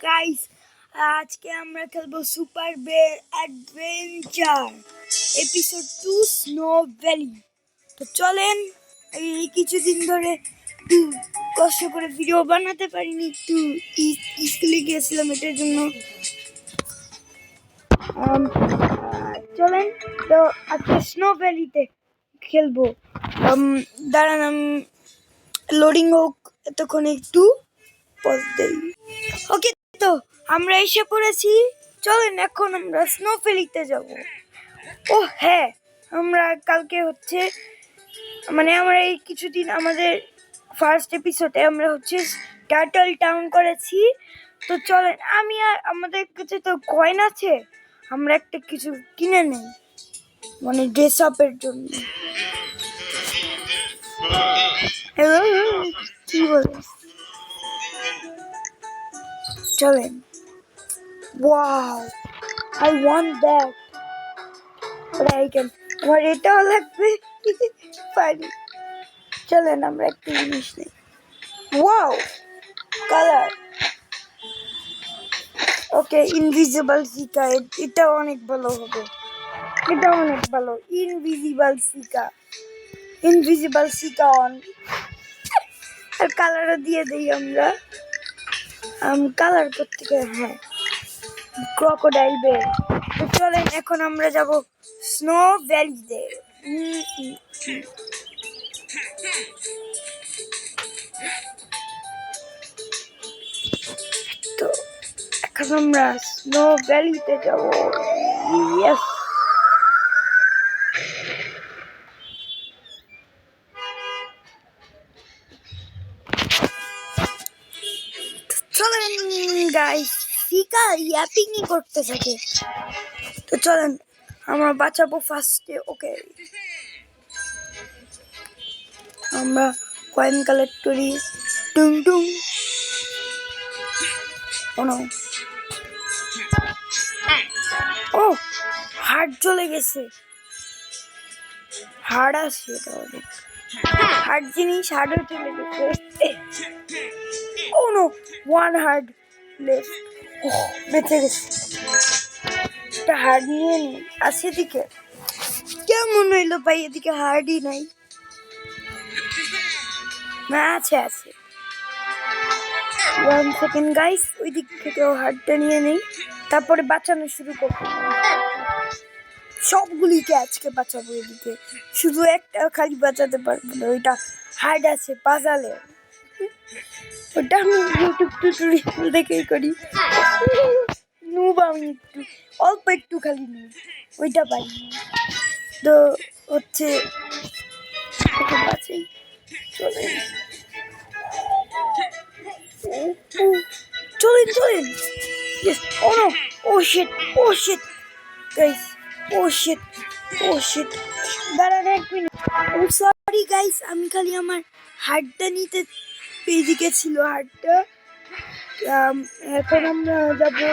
Guys, আজকে আমরা খেলবো super bear adventure episode 2 snow valley. তো চলেন, এই কিছুদিন ধরে একটু কষ্ট করে ভিডিও বানাতে পারিনি, একটু স্কুলে গিয়েছিলাম এটার জন্য। চলেন তো আজকে স্নো ভ্যালিতে খেলবো। দাঁড়ান, আমি লোডিং হোক এতক্ষণ একটু পজ দেই। ওকে, তো আমরা এসে পড়েছি। চলেন এখন আমরা স্নো ভ্যালিতে যাব। ও হ্যাঁ, আমরা কালকে আমরা এই কিছুদিন আমাদের ফার্স্ট এপিসোডে আমরা টার্টল টাউন করেছি। তো চলেন, আমাদের কাছে তো কয়েন আছে, আমরা একটা কিছু কিনে নেই, মানে ড্রেস আপের জন্য। কি বলে, চলেন। Wow, I want that. But I can. আমার এটাও লাগবে। পারি। চলেন আমরা একটা জিনিস নেই। Wow, colour. ওকে, ইনভিজিবল সিকা, এটা অনেক ভালো হবে। এটা অনেক ভালো। Invisible seeker on. আর কালারও দিয়ে দেই আমরা। কালার করতে হ্যাঁ, ক্রোকোডাইল বের। তো চলেন এখন আমরা যাব স্নো ভ্যালিতে। তো এখন আমরা স্নো ভ্যালিতে যাব। ইয়েস, চলেন গাইস। ফিকা ইয়াপিংই করতে থাকে। তো চলেন আমরা বাঁচাবো ফার্স্টে। ওকে, আমরা কয়েন কালেক্ট করি। টুং টুং। ও হার্ট চলে গেছে। হার্ট আছে, এটা অনেক হার্ট জিনিস। হার্টও চলে গেছে। ও নো, ওয়ান হার্ট লেফট। বেঁচে গেছে। একটা হার্ট নিয়ে নি। আছে এদিকে? কেমন হইলো ভাই, এদিকে হার্টই নাই। না, আছে। 1 সেকেন্ড গাইস, ওই দিক থেকেও হার্টটা নিয়ে নেই, তারপরে বাঁচানো শুরু করবো। সবগুলিকে আজকে বাঁচাবো। এদিকে শুধু একটা খালি বাঁচাতে পারবো না, ওইটা হার্ড আছে পাজালে। ওটা আমি ইউটিউব টিউটোরিয়াল দেখেই করি। নুব আমি অল্প একটু খালি নুব, ওইটা পারি। তো বাঁচাই। চলেন। Yes. Oh no. Oh shit. Guys. Oh shit. দাঁড়ান এক মিনিট। সরি গাইস, আমি খালি আমার হার্টটা নিতে পেয়ে গেছিল হার্টটা। এখন আমরা যাবো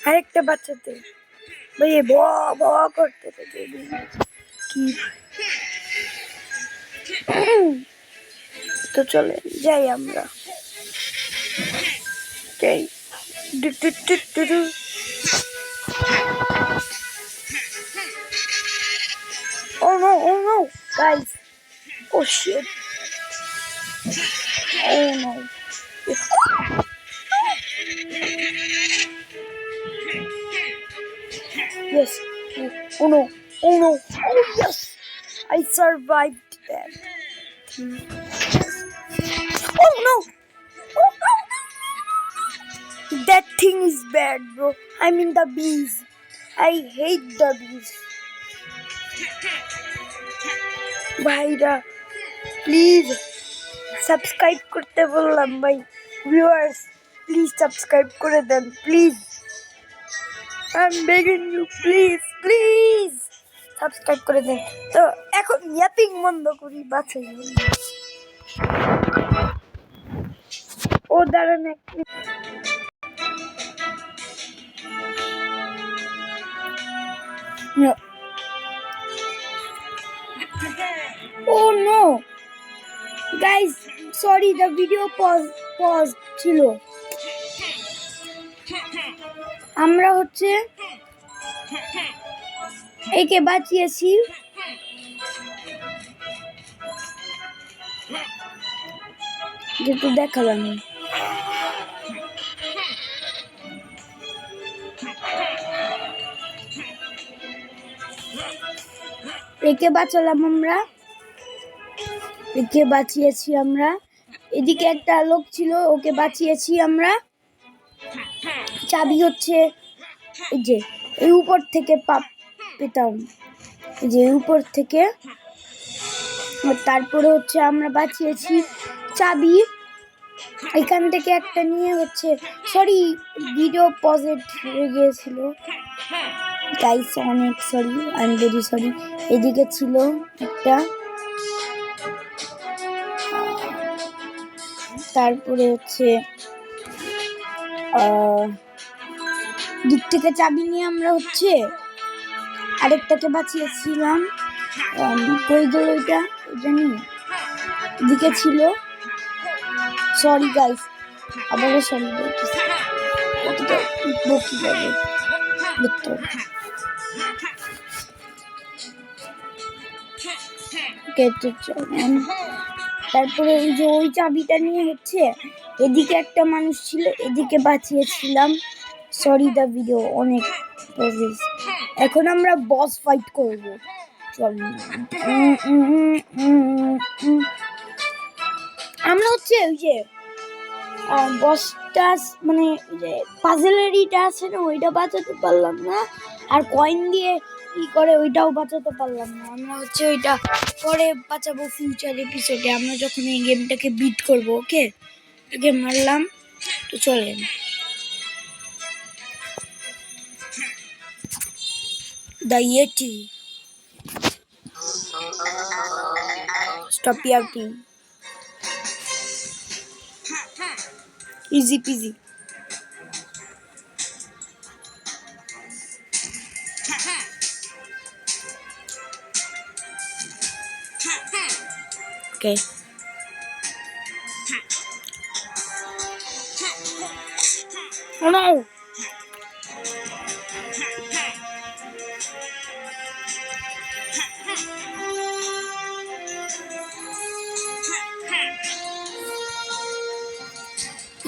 আরেকটা বাচ্চাতে। ভাই ব করতে থাকে কি। তো চলে যাই আমরা। Okay. Oh no, guys. Oh shit. Oh no. Yes. Oh no. Oh yes. I survived that. Oh no. That thing is bad, bro. I mean the bees. I hate the bees. ভাইরা please subscribe করতে বললাম ভাই। Viewers please subscribe করে দেন please. I am begging you, please subscribe করে দেন। তো এখন ইয়াপিং বন্ধ করি, বাঁচাই। ও দাঁড়ান এক minute. No. Oh no, guys, sorry, the video paused ছিল। আমরা হচ্ছে একে বাঁচিয়েছি, যেহেতু দেখালাম। একে বাঁচালাম আমরা, একে বাঁচিয়েছি আমরা। এদিকে একটা লোক ছিল, ওকে বাঁচিয়েছি আমরা। চাবি হচ্ছে এই যে এই উপর থেকে পেতাম, এই যে উপর থেকে। তারপরে হচ্ছে আমরা বাঁচিয়েছি চাবি এখান থেকে একটা নিয়ে হচ্ছে, সরি ভিডিও পজেট হয়ে গিয়েছিল গাইস, অনেক sorry, I am very sorry. এদিকে ছিল একটা, তারপরে হচ্ছে দিক থেকে চাবি নিয়ে আমরা হচ্ছে আরেকটাকে বাঁচিয়েছিলাম। কই গেল এটা, এটা নিয়ে দিকে ছিল। সরি গাইস, আবারও সরি বলতেছি, কতটা উঠবো কিভাবে দেখতে হবে। তারপরে ওই যে ওই চাবিটা নিয়ে হচ্ছে এদিকে একটা মানুষ ছিল, এদিকে বাঁচিয়েছিলাম। সরি দা ভিডিও অনেক প্রসেস। এখন আমরা বস ফাইট করব, চল। আমরা হচ্ছে ওই যে বসটা মানে যে পাজেলের ইটা আছে না, ওইটা বাঁচাতে পারলাম না। আর কয়েন দিয়ে ই করে ওইটাও বাঁচাতে পারলাম না। আমরা হচ্ছে ওইটা পরে বাঁচাবো ফিউচার এপিসোডে, আমরা যখন এই গেমটাকে বিট করবো। ওকে, একে মারলাম, তো চলেন। The Yeti. Stop yelling. Easy peasy. Okay. Oh no!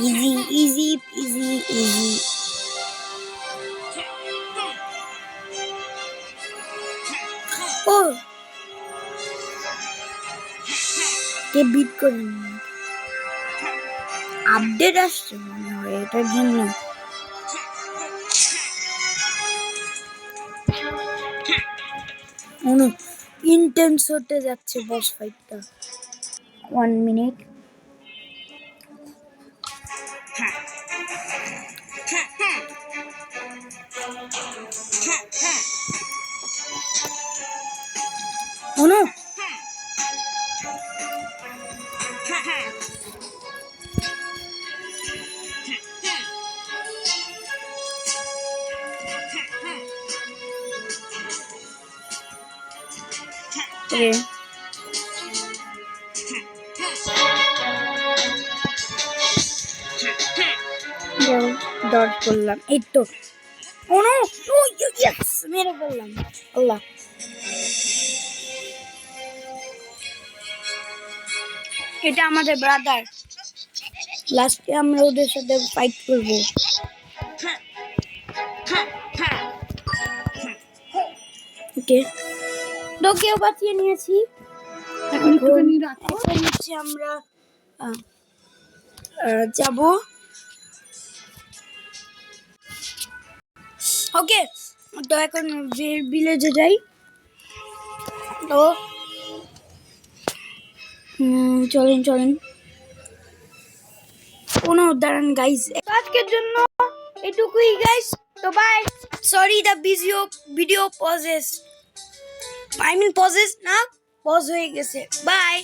Easy, easy, easy, easy. Oh! K bit করে আপডেট আসছে মনে হয় এটার জন্য। ইন্টেন্স হতে যাচ্ছে বস ফাইটটা। 1 minute. Oh no! Okay. Dot করলাম, এই তো। Oh no! Oh yes! মেরে ফেললাম। আল্লাহ, এটা আমাদের ব্রাদার। লাস্টে আমরা ওদের সাথে ফাইট করবো। ওকে, তোকেও বাঁচিয়ে নিয়েছি। এখন হচ্ছে আমরা যাব। ওকে, তো এখন ভিলেজে যাই। তো চলেন চলেন। কোনো দাঁড়ান গাইস, আজকের জন্য এটুকুই গাইস। তো bye. Sorry the video pauses, I mean pauses না, পজ হয়ে গেছে। বাই।